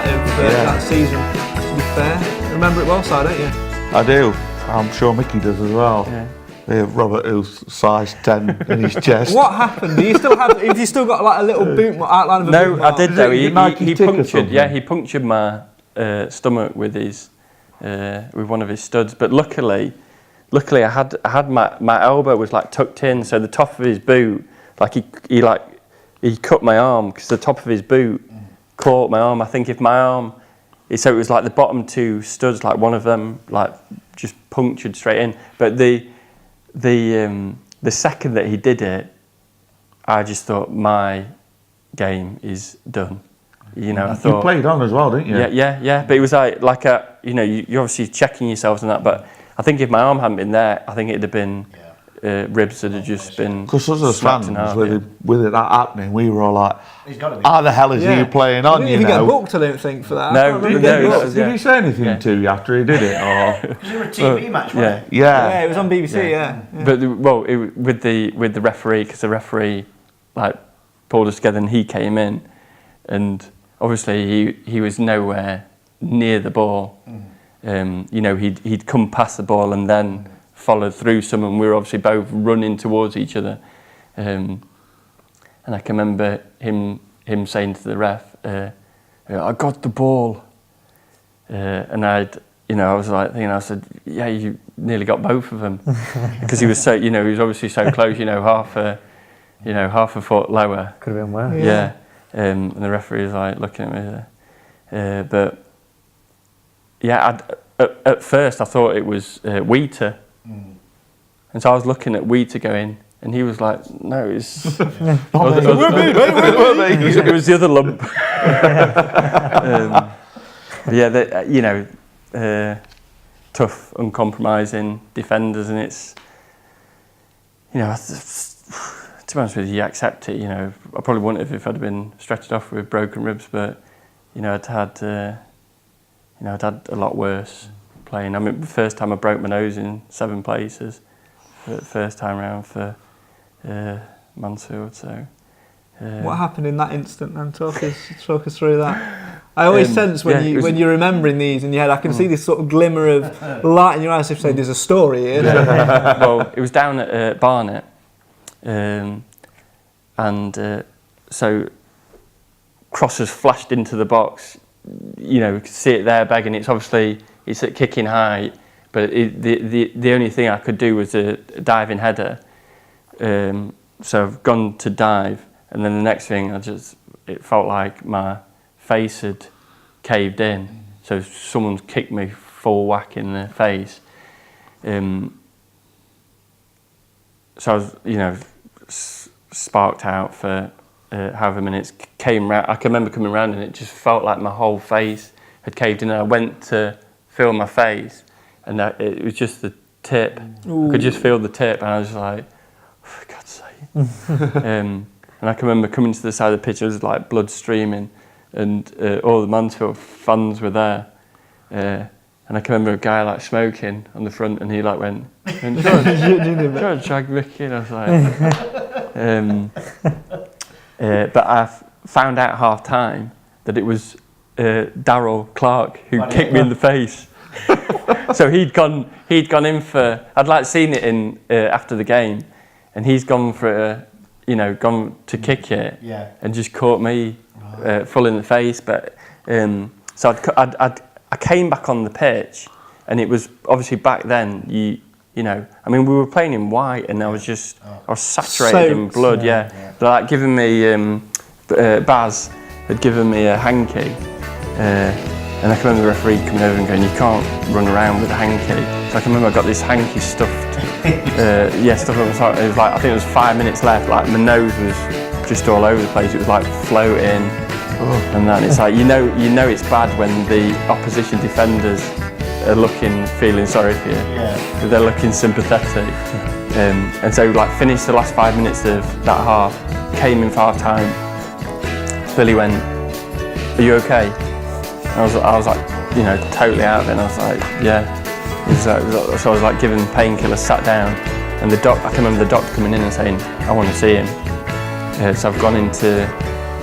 highlight of that season, to be fair. Remember it well, Si, don't you? I do. I'm sure Mickey does as well. Yeah. Robert Huth, size 10 in his chest. What happened? Do you still got like a little boot outline of a boot mark? I did though. He punctured. Yeah, he punctured my stomach with his with one of his studs. But luckily, I had my elbow was like tucked in, so the top of his boot, like he cut my arm because the top of his boot caught my arm. I think if my arm, so it was like the bottom two studs, like one of them, like just punctured straight in. But the second that he did it, I just thought my game is done. You know, I thought you played on as well, didn't you? Yeah. But it was like you're obviously checking yourselves and that. But I think if my arm hadn't been there, I think it'd have been ribs that had just been. Because us as fans, with it that happening, we were all like, "How the hell is he playing on?" You didn't even get booked, I don't think, for that. No, did he say anything to you after he did it? Or because you were a TV match, wasn't it? Yeah, it was on BBC. Yeah. But with the referee, because the referee like pulled us together and he came in, and obviously he was nowhere near the ball. You know, he'd come past the ball and then followed through some, and we were obviously both running towards each other. And I can remember him saying to the ref, "I got the ball," and I was like, I said, "Yeah, you nearly got both of them," because he was so, he was obviously so close, half a foot lower. Could have been worse. Yeah, and the referee was like looking at me there, but yeah, at first I thought it was Wheater, and so I was looking at Wheater going. And he was like, "No, it's it was the other lump." Tough, uncompromising defenders, and it's, to be honest with you accept it. I probably wouldn't have if I'd been stretched off with broken ribs, but I'd had a lot worse playing. I mean, the first time I broke my nose in 7 places, first time round for Mansfield. So what happened in that instant then? Talk us through that. I always sense when you're remembering these in your head, I can see this sort of glimmer of light in your eyes, if say there's a story here. Well, it was down at Barnet, so crosses flashed into the box. You could see it there begging. It's at kicking height, but the only thing I could do was a diving header. So I've gone to dive, and then the next thing it felt like my face had caved in. So someone's kicked me full whack in the face. So I was, sparked out for however minutes. Came round. I can remember coming round, and it just felt like my whole face had caved in. And I went to feel my face, and it was just the tip. Ooh. I could just feel the tip, and I was like, for God's sake. And I can remember coming to the side of the pitch, it was like blood streaming, and all the Mansfield fans were there. And I can remember a guy like smoking on the front, and he like went, trying to drag Mickey, and I was like, but I found out half time that it was Darryl Clark who kicked me in the face. So he'd gone in for, I'd like seen it in after the game, and he's gone for gone to kick it, and just caught me full in the face. But so I came back on the pitch, and it was obviously back then. I mean, we were playing in white, and I was saturated in blood. They're like giving me Baz had given me a hanky. And I can remember the referee coming over and going, "You can't run around with a hanky." So I can remember I got this hanky stuffed, stuffed on the side. It was like, I think it was 5 minutes left. Like my nose was just all over the place. It was like floating, and then it's like you know it's bad when the opposition defenders are feeling sorry for you. They're looking sympathetic, and so like finished the last 5 minutes of that half. Came in for half time. Billy went, "Are you okay?" I was like, totally out of it, and I was like, yeah. So I was like giving painkillers, sat down, and I can remember the doctor coming in and saying, "I want to see him." So I've gone into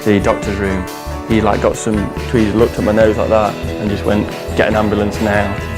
the doctor's room, he like got some tweezers, looked at my nose like that, and just went, "Get an ambulance now."